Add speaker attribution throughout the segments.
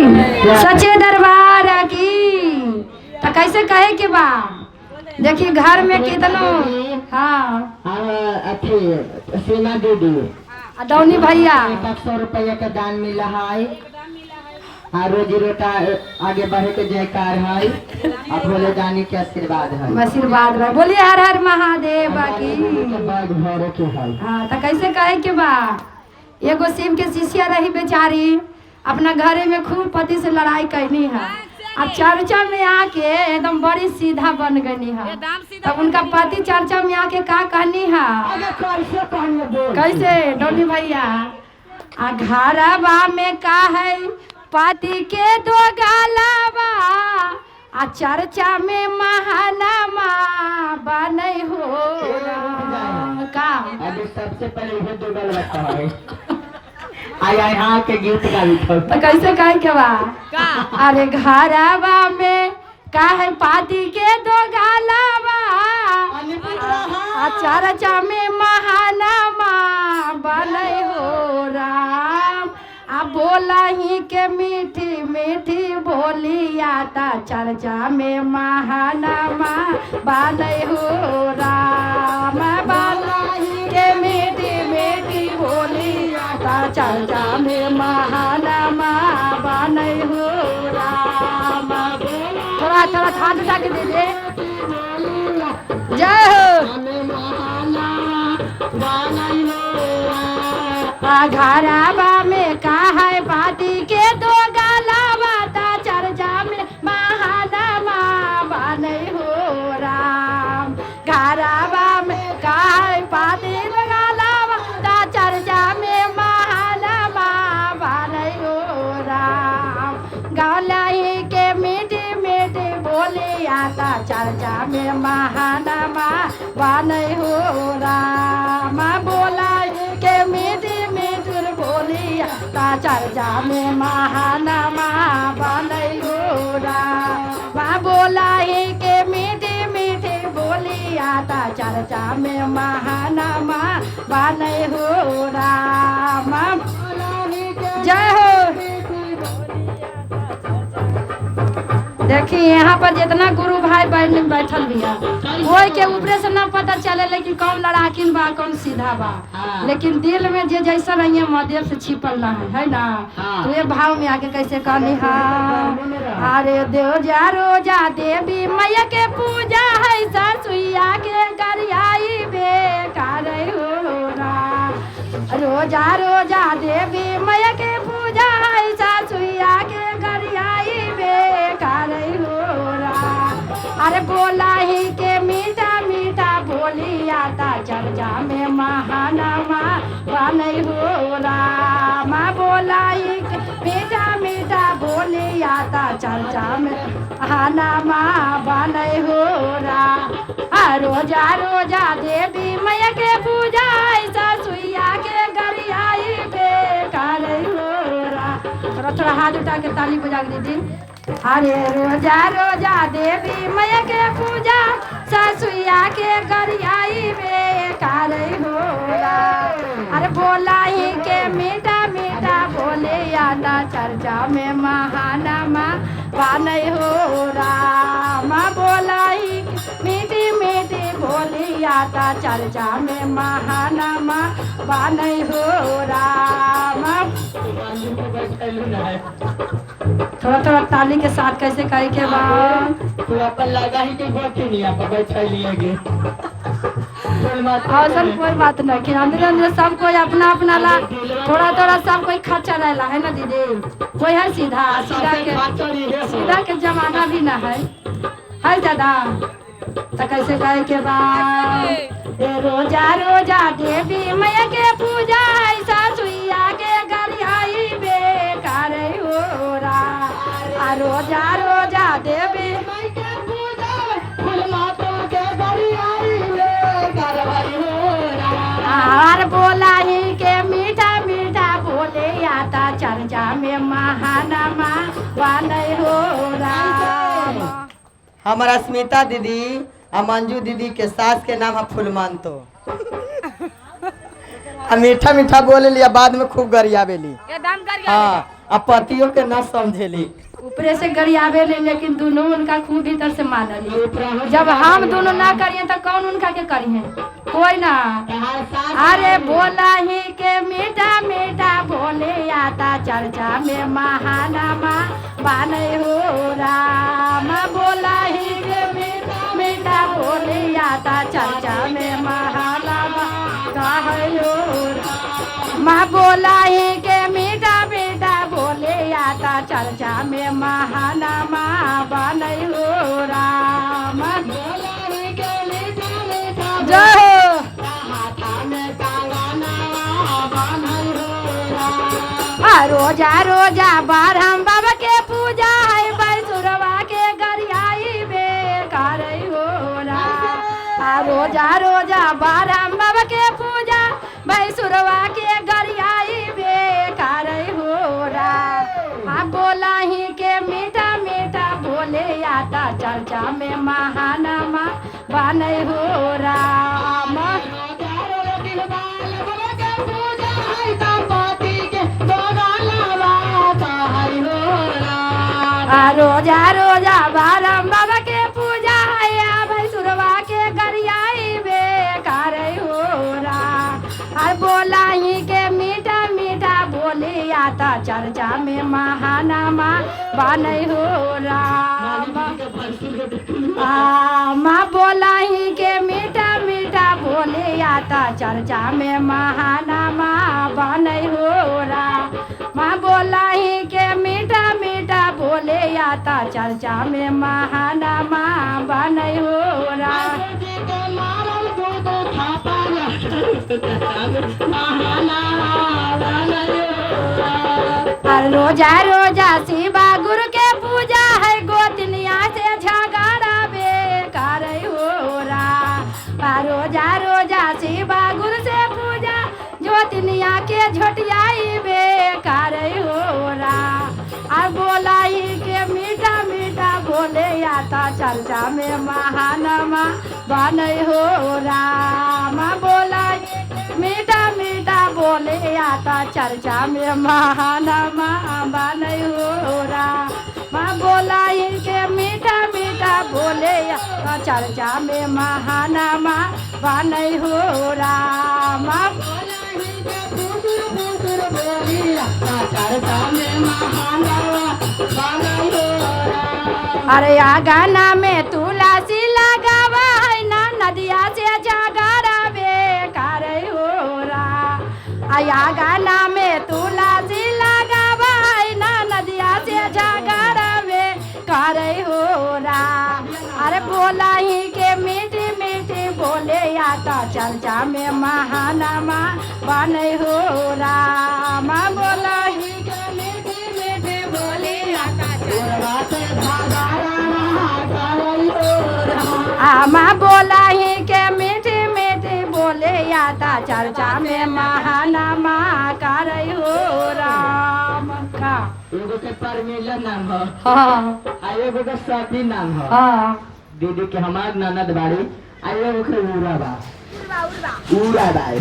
Speaker 1: सच्चे दरबार की। तो कैसे कहे के बा देखिए घर में कितनो हाँ
Speaker 2: सीमा दीदी
Speaker 1: अदौनी भैया
Speaker 2: 100 रुपया का दान मिला है। रोजी रोटा आगे बढ़े के जयकार है। अब बोले जानी के आशीर्वाद है।
Speaker 1: आशीर्वाद बा बोलिए हर हर महादेव की।
Speaker 2: भरे के है।
Speaker 1: हाँ तो कैसे कहे के बा एगो शिव के शिष्या रही बेचारी अपना घरे में खूब पति से लड़ाई करनी है। अब चर्चा में आके एकदम बड़ी सीधा बन गई है। तब उनका पति चर्चा में आके का कहनी है कैसे डोली भैया घरवा में का है पति के दो गालावा चर्चा में महानामा बने हो का।
Speaker 2: अभी सबसे पहले ये दो गल बताओ। आय हाँ के गीत गावी तो
Speaker 1: कैसे कहे के बा अरे घरवा में का है पाती के दो गालावा चर्चा में महानामा बने हो राम। बोला ही के मीठी मीठी बोलिया ता चर्चा में महानामा बने हो राम। बोला ही के मीठी मीठी बोलिया ता चर्चा में महानामा बने हो राम। थोड़ा थोड़ा हाथ उठा के दीजिए जय हो। घरवा में का है पाती के दो गालावा ता चर्चा में महानामा बने हो राम। घरवा में का है पाती के गालावा ता चर्चा में महानामा बने हो राम। गौलाई के मीठी मीठी बोली आता चर्चा में महानामा बने हो राम। बोला के मीठी बोलिया ता चर्चा में महानामा बने हो राम। बोला ही के मीठी मीठी बोलिया ता चर्चा में महानामा बने हो राम। जय हो। देखिए यहाँ पर जितना गुरु भाई बैठल बिया कोई के ऊपरे से ना पता चले लेकिन कौन लड़ाकिन बा कौन सीधा बा। लेकिन दिल में जे जैसा रहिए महादेव से छिपल ना है ना। तो ये भाव में आके कैसे कहनी अरे देव जा रोजा देवी मैया के पूजा है सरसुईया के गरियाई बेकार हो रोजा रोजा देवी मैया के पूजा है सरसुईया के गरियाई बेकार हो अरे बोला ही के मीठा मीठा बोलिया ता चर्चा में महानामा बने हो राम। बोला ही के मीठा मीठा बोलिया ता चर्चा में महानामा बने हो राम। रोजा रोजा देवी मैया के पूजा ऐसा सुइया के गरियाई बेकार हो राम। थोड़ा थोड़ा हाथ उठा के ताली बजा के दीदी। अरे रोजा रोजा देवी मैया के पूजा ससुइया के गरियाई बेकार हो राम। अरे बोला ही के मीठा मीठा बोले यादा चर्चा में महानामा बने हो राम। बोला ही मीठी मीठी बोली यादा चर्चा में महानामा बने हो राम। थोड़ा थोड़ा ताली के साथ कैसे कहे के बाद
Speaker 2: तू अपन लगा ही के बैठे नहीं आप बैठा लिएगे।
Speaker 1: औसन कोई बात नहीं कि अंदर अंदर सब कोई अपना अपना ला थोड़ा थोड़ा सब कोई खर्चा रहला है ना दीदी। कोई है सीधा सीधा के जमाना भी ना है ज्यादा। तो कैसे कहे के बाद रोजा रोजा देवी मैया के पूजा ऐसा सुइया के गरियाई बेकार हो रहा। रोजा रोजा देवी और बोला ही के मीठा मीठा बोले आता चर्चा में महानामा बने हो राम।
Speaker 3: हमारा स्मिता दीदी और मंजू दीदी के सास के नाम है फूलमांतो। मीठा मीठा बोले लिया बाद में खूब गरिया बेली। हाँ अब पतियों के न समझेली।
Speaker 1: ऊपरे से गरियावे ले, लेकिन दोनों उनका खूब भीतर से मानली। जब हम दोनों ना करिए तो कौन उनका के करिए? कोई ना। अरे बोला ही के मीठा मीठा बोले आता चर्चा में महानामा बाने हो राम। बोला ही के मीठा मीठा बोले आता चर्चा में महानामा काहे हो राम। माँ बोला ही के मीठा मीठा बोले आता चर्चा में महानामा बाने हो राम। जय हो। रोजा रोजा बारहम बाबा के पूजा है बैसुरवा के गरियाई बेकार हो रा। रोजा रोजा बारहम बाबा के पूजा बैसुरवा के गरियाई बेकार हो रा। बोला ही के मीठा मीठा बोले आता चर्चा में महानामा बाने हो राम। रोजा रोजा बारम बाबा के पूजा है भैसुरवा के गरियाई बेकार हो रा। बोला ही के मीठा मीठा बोले आता चर्चा में महानामा बाने हो राम। माँ बोला ही के मीठा मीठा बोले आता चर्चा में महानामा बाने हो राम। माँ बोला ही के मीठा मीठा बोले आता चर्चा में महानामा बाने हो राम। रोजा रोजा शिवा गुरु के पूजा है गोतनिया से झगड़ा बेकार हो रा। रोजा रोजा शिवा गुरु से पूजा ज्योतिनिया के झोटियाई बेकार हो रा। बोला ही के मीठा मीठा बोले आता चर्चा में महानामा बाने हो राम। बोला मीठा मीठा बोले आता चर्चा में महानामा बाने हो राम। बोला ही के मीठा मीठा बोले आता चर्चा में महानामा बाने हो राम। अरे आ गाना में तुलसी लगावा है ना नदिया से जागरा बेकार हो रा। आया गाना में तुलसी लगावा है ना नदिया से जागरा बेकार हो रा। अरे बोला ही के मीठी मीठी बोले आता चर्चा में महानामा बाने हो राम। बोला ही के मीठी मीठी बोले आता माँ बोला ही के मीठी मीठी बोले आता चर्चा में महानामा कर हो राम का।
Speaker 2: एगो के परमेला नाम हो।
Speaker 1: हाँ
Speaker 2: आ एगो के सती नाम हो।
Speaker 1: हाँ
Speaker 2: दीदी के हमार ननद बाड़ी। आ एगो के उरा बा। उरा बाई।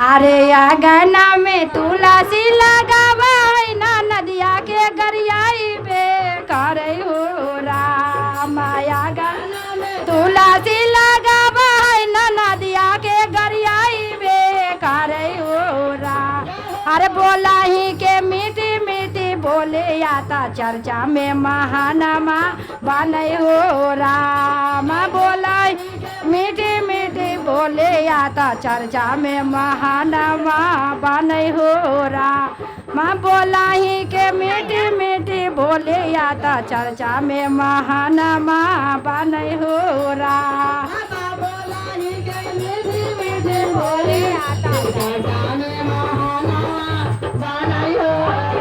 Speaker 1: अरे या गना में तुलसी लगावा है ना नदिया के गरियाई बेकार हो राम। या गना में तुलसी लगावा है ना नदिया के गरियाई बेकार हो राम। अरे बोला ही के मीठी मीठी बोले आता चर्चा में महानामा बाने हो राम। बोला मीठी मीठी बोले आता चर्चा में महानामा बाने हो राम। बोला ही के मीठी मीठी बोले आता चर्चा में महानामा बाने हो राम। बोला ही के मीठी मीठी बोले आता चर्चा में महानामा बाने हो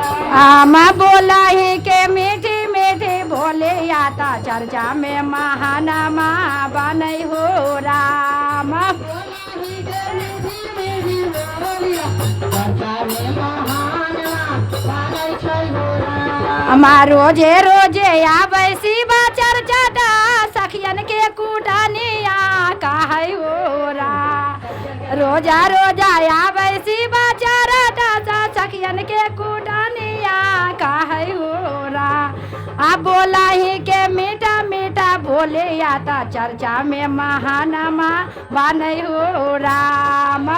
Speaker 1: राम। बोला ही के मीठी मीठी बोले आता चर्चा में महानामा बाने हो राम। रोजे रोजे आबै शिवा चर्चा सखियन के कुटनिया काहे हो रा। रोजा रोजा आबै शिवा चारटा सखियन के कुटनिया काहे हो रा आ बोला ही के मीठा मीठा बोले आता चर्चा में महानमा बनै हो राम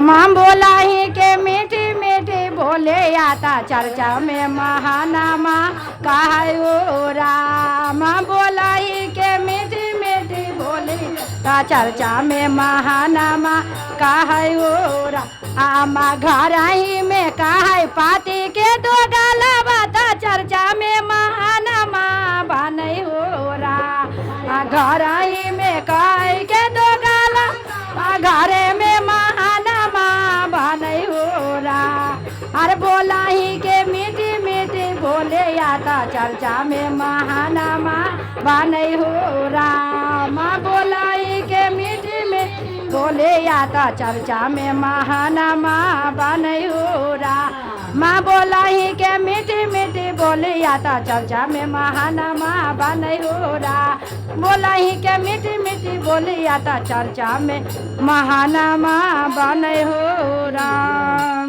Speaker 1: माम बोला ही के मीठी मीठी बोले आता चर्चा में महानामा काहे हो राम बोला ही के मीठी मीठी बोले ता चर्चा में महानामा काहे हो राम आमा घर ही में काहे पाती के दो डाला बाता चर्चा में महानामा बनै हो राम घर ही में काहे के दो डाला घरे में महानामा बनै हो राम अरे बोला ही के मीठी मीठी बोले आता चर्चा में महानामा बनै हो राम बोला ही के मीठी मीठी बोले आता चर्चा में महानामा बनै हो राम माँ बोला ही के मीठी मीठी बोले आता चर्चा में महानामा बनै हो राम बोला ही के मीठी मीठी बोले आता चर्चा में महानामा बनै हो राम।